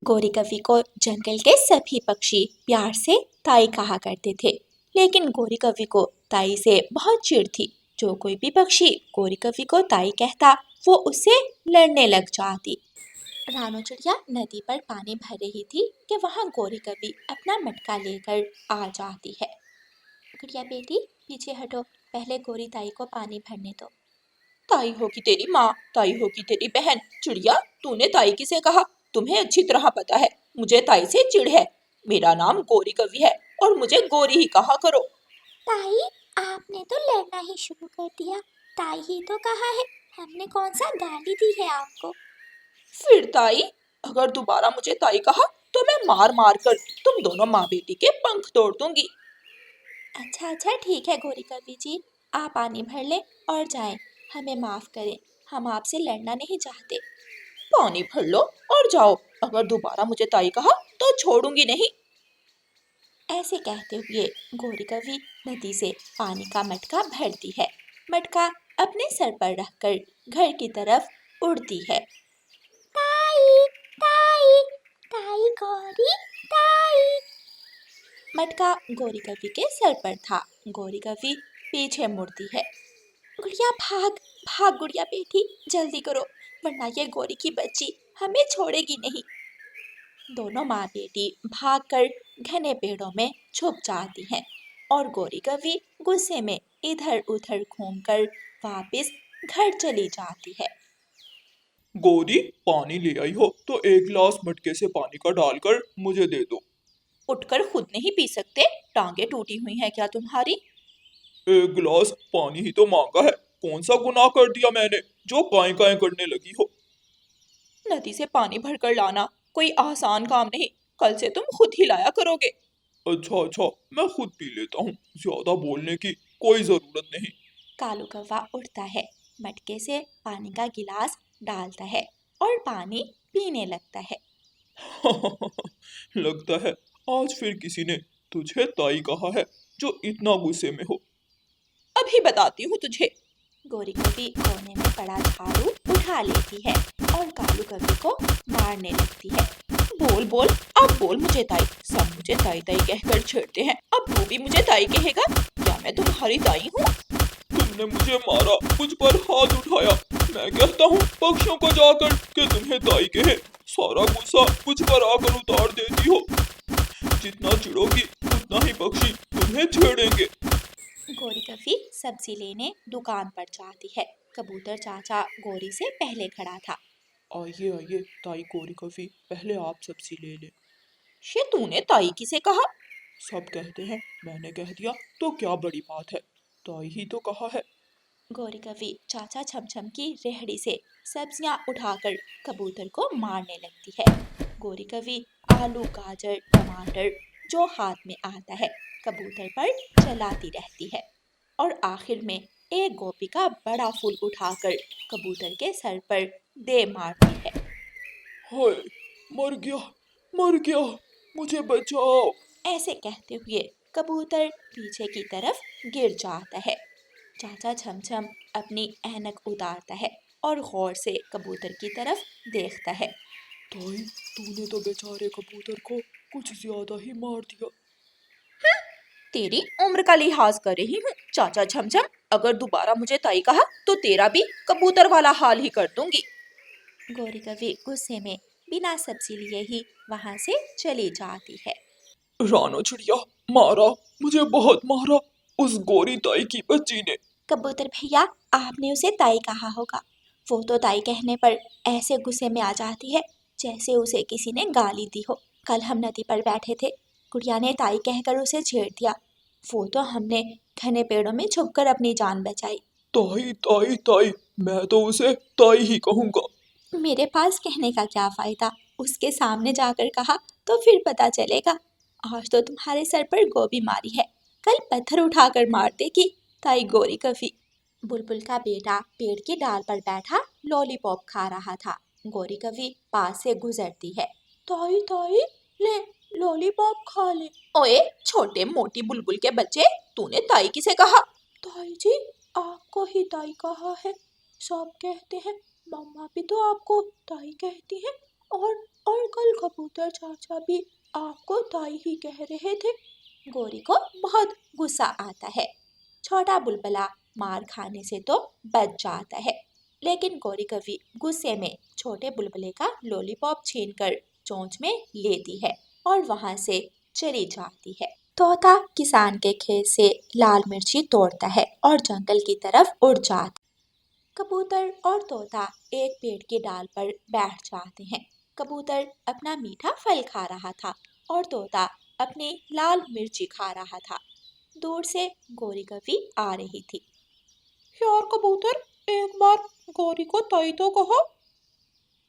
गोरी कवि को जंगल के सभी पक्षी प्यार से ताई कहा करते थे, लेकिन गोरी कवि को ताई से बहुत चिढ़ थी। जो कोई भी पक्षी गोरी कवि को ताई कहता, वो उससे लड़ने लग जाती। रानो चिड़िया नदी पर पानी भर रही थी कि वहाँ गोरी कवि अपना मटका लेकर आ जाती है। गुड़िया बेटी पीछे हटो, पहले गोरी ताई को पानी भरने दो। ताई होगी तेरी माँ, ताई होगी तेरी बहन। चिड़िया, तूने ताई किसे कहा? तुम्हें अच्छी तरह पता है मुझे ताई से चिढ़ है। मेरा नाम गोरी कवि है और मुझे गोरी ही कहा करो। ताई, आपने तो लड़ना ही शुरू कर दिया। ताई ही तो कहा है, हमने कौन सा गाली दी है आपको? फिर ताई, अगर दोबारा मुझे ताई कहा तो मैं मार मार कर तुम दोनों माँ बेटी के पंख तोड़ दूंगी। अच्छा ठीक है गोरी कवि जी, आप पानी भर ले और जाएं। हमें माफ करें, हम आपसे लड़ना नहीं चाहते। पानी भर लो और जाओ। अगर दोबारा मुझे ताई कहा तो छोड़ूंगी नहीं। ऐसे कहते हुए गोरी कवि नदी से पानी का मटका भरती है। मटका अपने सर पर रखकर घर की तरफ उड़ती है। ताई, ताई, ताई गौरी, ताई। मटका गोरी कवि के सर पर था। गोरी कवि पीछे मुड़ती है। गुड़िया भाग भाग गुड़िया बेटी, जल्दी करो, वरना ये गोरी की बच्ची हमें छोड़ेगी नहीं। दोनों माँ बेटी भागकर घने पेड़ों में छुप जाती हैं और गोरी कवि गुस्से में इधर उधर घूमकर वापस घर चली जाती है। गोरी, पानी ले आई हो तो एक गिलास मटके से पानी का डालकर मुझे दे दो। उठकर खुद नहीं पी सकते? टांगे टूटी हुई हैं क्या तुम्हारी? एक गिलास पानी ही तो मांगा है। कौन सा गुनाह कर दिया मैंने जो काएं काएं करने लगी हो? नदी से पानी भरकर लाना कोई आसान काम नहीं। कल से तुम खुद ही लाया करोगे। अच्छा, मैं खुद पी लेता हूँ। ज्यादा बोलने की कोई जरूरत नहीं। कालू कौवा उठता है, मटके से पानी का गिलास डालता है और पानी पीने लगता है। लगता है आज फिर किसी ने तुझे ताई कहा है जो इतना गुस्से में हो। अभी बताती हूँ तुझे। गोरी कवि कोने में पड़ा झाड़ू उठा लेती है और कालू कवि को मारने लगती है। बोल बोल, अब बोल मुझे ताई। सब मुझे ताई ताई कहकर छेड़ते हैं, अब तू भी मुझे ताई कहेगा? क्या मैं तुम्हारी ताई हूँ? तुमने मुझे मारा, मुझ पर हाथ उठाया। मैं कहता हूँ पक्षियों को जाकर कि तुम्हें ताई कहे। सारा गुस्सा मुझ पर आकर उतार देती हो। जितना चिढ़ोगी उतना ही पक्षी तुम्हें छेड़ेंगे। गोरी कवि सब्जी लेने दुकान पर जाती है। कबूतर चाचा गोरी से पहले खड़ा था। आइए ताई गोरी कवि, पहले आप सब्जी ले ले। शे, तूने ताई किसे कहा? सब कहते हैं, मैंने कह दिया तो क्या बड़ी बात है। ताई ही तो कहा है। गोरी कवि चाचा छमछम की रेहड़ी से सब्जियां उठाकर कबूतर को मारने लगती है। गोरी कवि आलू गाजर टमाटर जो हाथ में आता है कबूतर पर चलाती रहती है और आखिर में एक गोपी का बड़ा फूल उठाकर कबूतर के सर पर दे मारती है। हाय, मर गया, मुझे बचाओ। ऐसे कहते हुए कबूतर पीछे की तरफ गिर जाता है। चाचा छमछम अपनी ऐनक उतारता है और गौर से कबूतर की तरफ देखता है। ताई, तूने तो बेचारे कबूतर को कुछ ज्यादा ही मार दिया। तेरी उम्र का लिहाज कर रही हूँ चाचा छमछम। अगर दोबारा मुझे ताई कहा तो तेरा भी कबूतर वाला हाल ही कर दूंगी। गोरी कवि गुस्से में बिना सब्जी लिए ही वहां से चली जाती है। रानो चिड़िया, मारा, मुझे बहुत मारा उस गोरी ताई की बच्ची ने। कबूतर भैया, आपने उसे ताई कहा होगा। वो तो ताई कहने पर ऐसे गुस्से में आ जाती है जैसे उसे किसी ने गाली दी हो। कल हम नदी पर बैठे थे, गुड़िया ने ताई कहकर उसे छेड़ दिया। वो तो हमने घने पेड़ों में छुपकर अपनी जान बचाई। ताई, मैं तो उसे ताई ही कहूंगा। मेरे पास कहने का क्या फायदा, उसके सामने जाकर कहा तो फिर पता चलेगा। आज तो तुम्हारे सर पर गोभी मारी है, कल पत्थर उठाकर मार देगी ताई गोरी कवि। बुलबुल का बेटा पेड़ की डाल पर बैठा लॉलीपॉप खा रहा था। गोरी कवि पास से गुजरती है। ताई ताई, ले लॉलीपॉप खा ले। ओए छोटे मोटी बुलबुल के बच्चे, तूने ताई किसे कहा? ताई जी, आपको ही ताई कहा है। सब कहते हैं, मम्मा भी तो आपको ताई कहती है और और कल कबूतर चाचा भी आपको ताई ही कह रहे थे। गोरी को बहुत गुस्सा आता है। छोटा बुलबुला मार खाने से तो बच जाता है, लेकिन गोरी कवि गुस्से में छोटे बुलबुले का लॉलीपॉप छीनकर चोंच में लेती है और वहां से चली जाती है। तोता किसान के खेत से लाल मिर्ची तोड़ता है और जंगल की तरफ उड़ जाता। कबूतर और तोता एक पेड़ की डाल पर बैठ जाते हैं। कबूतर अपना मीठा फल खा रहा था और तोता अपनी लाल मिर्ची खा रहा था। दूर से गोरी कवि आ रही थी। यार कबूतर, एक बार गौरी को ताई तो कहो।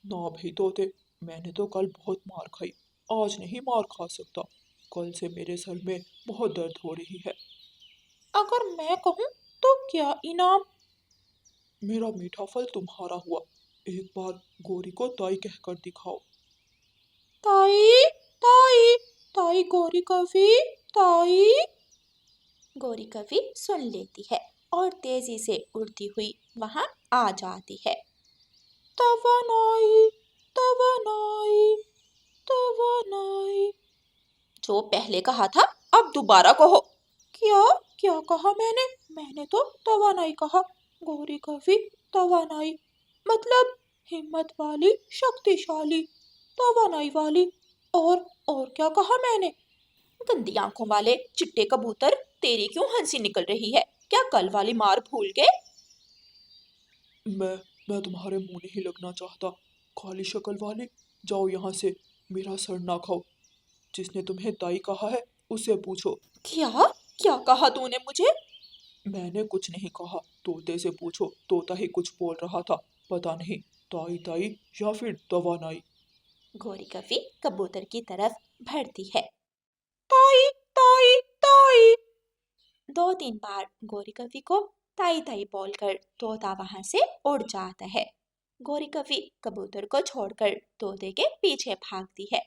ना भाई तोते, मैंने तो कल बहुत मार खाई, आज नहीं मार खा सकता। कल से मेरे सर में बहुत दर्द हो रही है। अगर मैं कहूँ तो क्या इनाम? मेरा मीठा फल तुम्हारा हुआ। एक बार गोरी को ताई कहकर दिखाओ। ताई ताई ताई गौरी कवि, ताई। गोरी कवि सुन लेती है और तेजी से उड़ती हुई वहां आ जाती है। तवनाई तवनाई तवनाई। जो पहले कहा था अब दोबारा कहो। क्या क्या कहा मैंने? मैंने तो तवानाई कहा। गौरी कवि, तवानाई मतलब हिम्मत वाली, शक्तिशाली, तवानाई वाली। और क्या कहा मैंने? गंदी आंखों वाले चिट्टे कबूतर, तेरी क्यों हंसी निकल रही है? क्या कल वाली मार भूल गए? मैं तुम्हारे मुंह नहीं लगना चाहता, काली शक्ल वाले। जाओ यहाँ से, मेरा सर ना खाओ। जिसने तुम्हें ताई कहा है उससे पूछो। क्या क्या कहा तूने मुझे? मैंने कुछ नहीं कहा, तोते से पूछो। तोता ही कुछ बोल रहा था, पता नहीं ताई ताई या फिर तवानाई। गोरी कवि कबूतर की तरफ बढ़ती है। ताई ताई ताई। 2-3 बार गोरी कवि को ताई ताई बोलकर तोता वहां से उड़ जाता है। गोरी कवि कबूतर को छोड़कर तोते के पीछे भागती है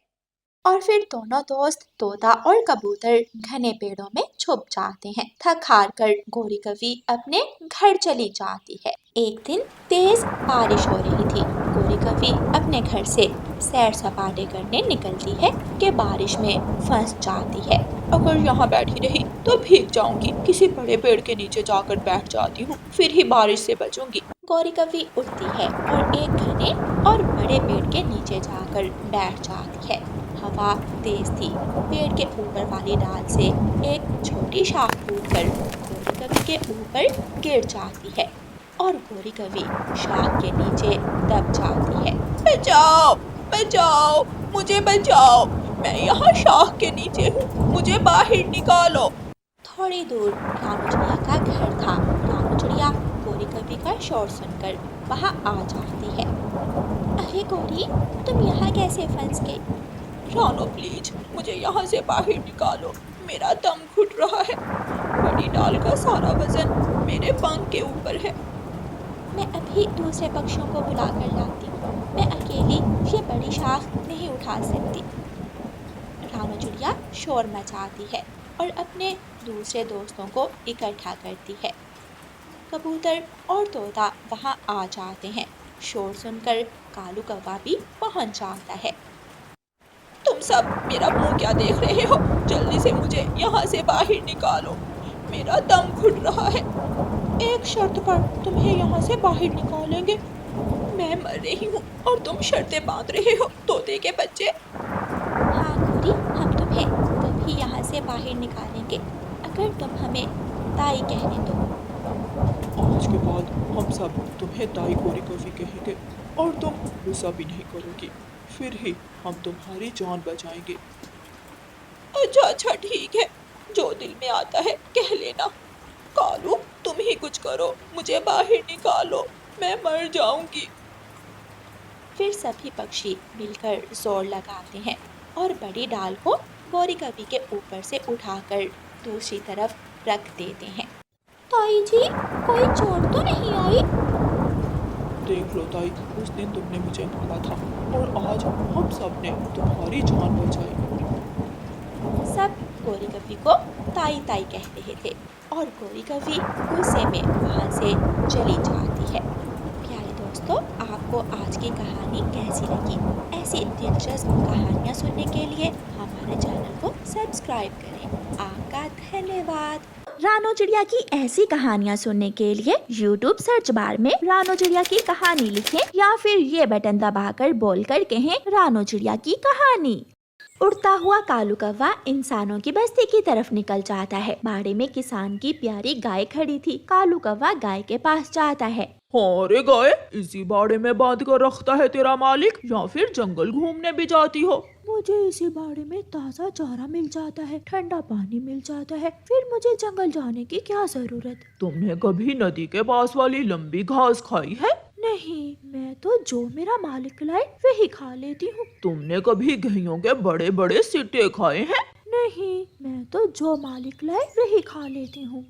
और फिर दोनों दोस्त तोता और कबूतर घने पेड़ों में छुप जाते हैं। थक हार कर गोरी कवि अपने घर चली जाती है। एक दिन तेज बारिश हो रही थी। गोरी कवि अपने घर से सैर सपाटे करने निकलती है कि बारिश में फंस जाती है। अगर यहाँ बैठी रही तो भीग जाऊंगी। किसी बड़े पेड़ के नीचे जाकर बैठ जाती हूँ, फिर ही बारिश से बचूंगी। गोरी कवि उठती है और एक घने और बड़े पेड़ के नीचे जाकर बैठ जाती है। हवा तेज थी। पेड़ के ऊपर वाली डाल से एक छोटी शाख टूटकर गोरी कवि के ऊपर गिर जाती है और गोरी कवि शाख के नीचे दब जाती है। बचाओ बचाओ, मुझे बचाओ। मैं यहाँ शाख के नीचे हूँ, मुझे बाहर निकालो। थोड़ी दूर रानू चिड़िया का घर था। रानू चिड़िया गोरी कवि का शोर सुनकर वहाँ आ जाती है। अरे गोरी, तुम यहाँ कैसे फंस गई? रानो प्लीज, मुझे यहाँ से बाहर निकालो। मेरा दम घुट रहा है। बड़ी डाल का सारा वजन मेरे पंख के ऊपर है। मैं अभी दूसरे पक्षियों को बुला कर लाती हूँ। मैं अकेली ये बड़ी शाख नहीं उठा सकती। रानू चिड़िया शोर मचाती है और अपने दूसरे दोस्तों को इकट्ठा करती है। कबूतर और तोता वहाँ आ जाते हैं। शोर सुनकर कालू कौवा भी पहुँच जाता है। तुम सब मेरा मुंह क्या देख रहे हो? जल्दी से मुझे यहाँ से बाहर निकालो। मेरा दम घुट रहा है। एक शर्त पर तुम्हें यहाँ से बाहर निकालेंगे। मैं मर रही हूँ और तुम शर्तें बांध रहे हो, तोते के बच्चे। हाँ गोरी, हम तुम्हें तभी यहाँ से बाहर निकालेंगे अगर तुम हमें ताई कहने दो। आज के बाद हम सब तुम्हें ताई गोरी कवि कहेंगे और तुम गुस्सा भी नहीं करोगी। फिर ही हम तुम्हारी जान बचाएंगे। अच्छा अच्छा ठीक है, जो दिल में आता है कह लेना। कालू, तुम ही कुछ करो, मुझे बाहर निकालो, मैं मर जाऊंगी। फिर सभी पक्षी मिलकर जोर लगाते हैं और बड़ी डाल को गोरी कवि के ऊपर से उठाकर दूसरी तरफ रख देते हैं। ताई जी, कोई चोट तो नहीं आई? देख लो ताई, उस दिन तुमने मुझे मारा था और आज हम सब ने तुम्हारी जान बचाई। सब गोरी कवि को ताई ताई कह रहे थे और गोरी कवि गुस्से में वहाँ से चली जाती है। प्यारे दोस्तों, आप आपको आज की कहानी कैसी लगी? ऐसी दिलचस्प कहानियाँ सुनने के लिए हमारे चैनल को सब्सक्राइब करें। आपका धन्यवाद। रानो चिड़िया की ऐसी कहानियाँ सुनने के लिए YouTube सर्च बार में रानो चिड़िया की कहानी लिखें या फिर ये बटन दबाकर बोलकर कहें रानो चिड़िया की कहानी। उड़ता हुआ कालू कौवा इंसानों की बस्ती की तरफ निकल जाता है। बाड़े में किसान की प्यारी गाय खड़ी थी। कालू कौवा गाय के पास जाता है। हाँ रे गाय, इसी बाड़े में बांध कर रखता है तेरा मालिक या फिर जंगल घूमने भी जाती हो? मुझे इसी बाड़े में ताज़ा चारा मिल जाता है, ठंडा पानी मिल जाता है, फिर मुझे जंगल जाने की क्या जरूरत? तुमने कभी नदी के पास वाली लंबी घास खाई है? नहीं, मैं तो जो मेरा मालिक लाए वही खा लेती हूँ। तुमने कभी गेहूं के बड़े बड़े सिट्टे खाए हैं? नहीं, मैं तो जो मालिक लाए वही खा लेती हूँ।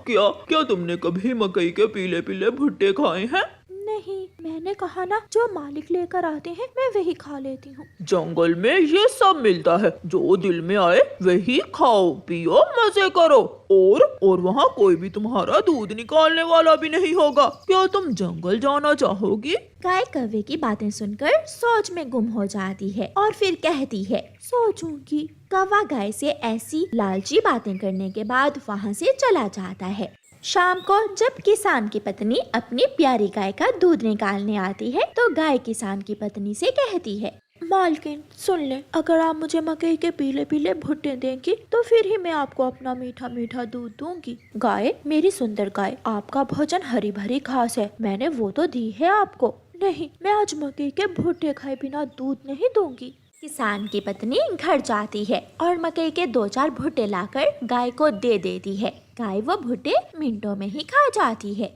क्या तुमने कभी मकई के पीले पीले भुट्टे खाए हैं? नहीं, मैंने कहा ना, जो मालिक लेकर आते हैं मैं वही खा लेती हूँ। जंगल में ये सब मिलता है, जो दिल में आए वही खाओ पियो मजे करो। और वहाँ कोई भी तुम्हारा दूध निकालने वाला भी नहीं होगा। क्या तुम जंगल जाना चाहोगी? गाय कौवे की बातें सुनकर सोच में गुम हो जाती है और फिर कहती है, सोचूंगी। कौवा गाय से ऐसी लालची बातें करने के बाद वहाँ से चला जाता है। शाम को जब किसान की पत्नी अपनी प्यारी गाय का दूध निकालने आती है तो गाय किसान की पत्नी से कहती है, मालकिन सुन ले, अगर आप मुझे मकई के पीले पीले भुट्टे देंगी तो फिर ही मैं आपको अपना मीठा मीठा दूध दूंगी। गाय, मेरी सुंदर गाय, आपका भोजन हरी भरी घास है, मैंने वो तो दी है आपको। नहीं, मैं आज मकई के भुट्टे खाए बिना दूध नहीं दूंगी। किसान की पत्नी घर जाती है और मकई के 2-4 भुट्टे लाकर गाय को दे देती है। गाय वो भुट्टे मिनटों में ही खा जाती है।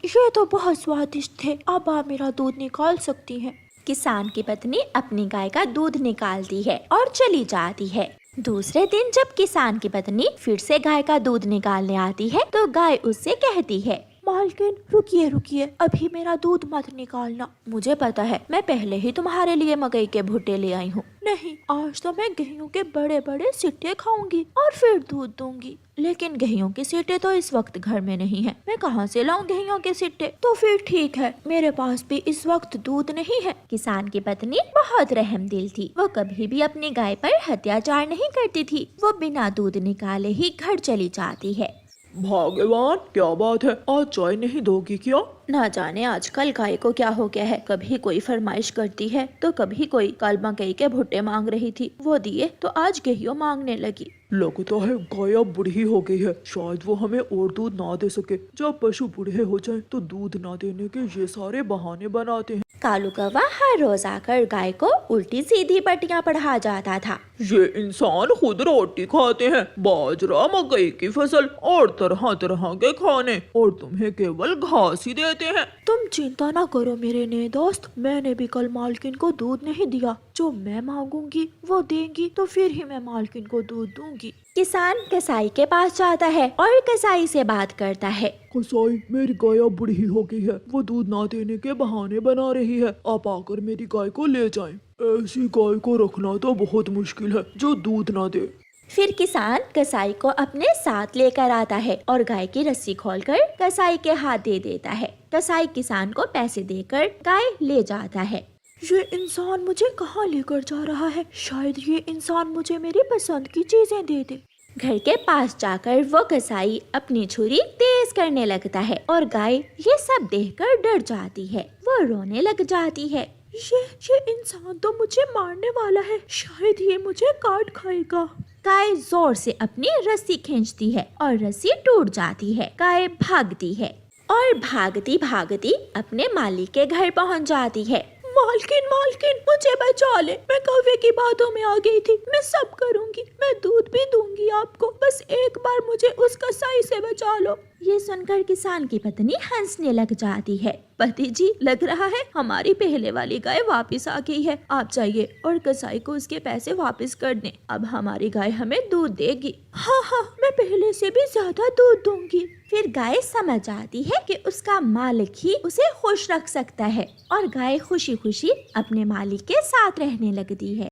ये तो बहुत स्वादिष्ट थे, अब आप मेरा दूध निकाल सकती हैं। किसान की पत्नी अपनी गाय का दूध निकालती है और चली जाती है। दूसरे दिन जब किसान की पत्नी फिर से गाय का दूध निकालने आती है तो गाय उससे कहती है, मालकिन रुकिए, अभी मेरा दूध मत निकालना। मुझे पता है, मैं पहले ही तुम्हारे लिए मकई के भुट्टे ले आई हूँ। नहीं, आज तो मैं गेहूं के बड़े बड़े सिट्टे खाऊंगी और फिर दूध दूंगी। लेकिन गेहूं के सिट्टे तो इस वक्त घर में नहीं है, मैं कहाँ से लाऊं गेहूं के सिट्टे? तो फिर ठीक है, मेरे पास भी इस वक्त दूध नहीं है। किसान की पत्नी बहुत रहमदिल थी। वो कभी भी अपनी गाय पर अत्याचार नहीं करती थी। वो बिना दूध निकाले ही घर चली जाती है। भगवान, क्या बात है, आज चाय नहीं दोगी क्या? ना जाने आजकल गाय को क्या हो गया है, कभी कोई फरमाइश करती है तो कभी कोई। कल मकई के भुट्टे मांग रही थी, वो दिए तो आज गेहूं मांगने लगी। लगता है गाय अब बूढ़ी हो गई है, शायद वो हमें और दूध ना दे सके। जब पशु बूढ़े हो जाएं तो दूध ना देने के ये सारे बहाने बनाते हैं। कालू कौवा हर रोज आकर गाय को उल्टी सीधी पट्टियां पढ़ा जाता था। ये इंसान खुद रोटी खाते हैं, बाजरा, मकई की फसल और तरह तरह के खाने, और तुम्हें केवल घास ही देते हैं। तुम चिंता ना करो मेरे नए दोस्त, मैंने भी कल मालकिन को दूध नहीं दिया। जो मैं मांगूंगी वो देंगी तो फिर ही मैं मालकिन को दूध दूंगी। किसान कसाई के पास जाता है और कसाई से बात करता है। कसाई, मेरी गाय अब बूढ़ी हो गई है, वो दूध ना देने के बहाने बना रही है, आप आकर मेरी गाय को ले जाएं। ऐसी गाय को रखना तो बहुत मुश्किल है जो दूध ना दे। फिर किसान कसाई को अपने साथ लेकर आता है और गाय की रस्सी खोलकर कसाई के हाथ दे देता है। कसाई किसान को पैसे देकर गाय ले जाता है। ये इंसान मुझे कहाँ लेकर जा रहा है? शायद ये इंसान मुझे मेरी पसंद की चीजें दे दे। घर के पास जाकर वो कसाई अपनी छुरी तेज करने लगता है और गाय ये सब देखकर डर जाती है। वो रोने लग जाती है। ये इंसान तो मुझे मारने वाला है, शायद ये मुझे काट खाएगा। गाय जोर से अपनी रस्सी खींचती है और रस्सी टूट जाती है। गाय भागती है और भागती भागती अपने मालिक के घर पहुंच जाती है। मालकिन, मुझे बचा ले, मैं कौवे की बातों में आ गई थी, मैं सब करूंगी, मैं दूध भी दूंगी आपको, बस एक बार मुझे उस कसाई से बचा लो। ये सुनकर किसान की पत्नी हंसने लग जाती है। पति जी, लग रहा है हमारी पहले वाली गाय वापस आ गई है, आप जाइए और कसाई को उसके पैसे वापस कर दें, अब हमारी गाय हमें दूध देगी। हाँ, मैं पहले से भी ज्यादा दूध दूंगी। फिर गाय समझ आती है कि उसका मालिक ही उसे खुश रख सकता है और गाय खुशी खुशी अपने मालिक के साथ रहने लगती है।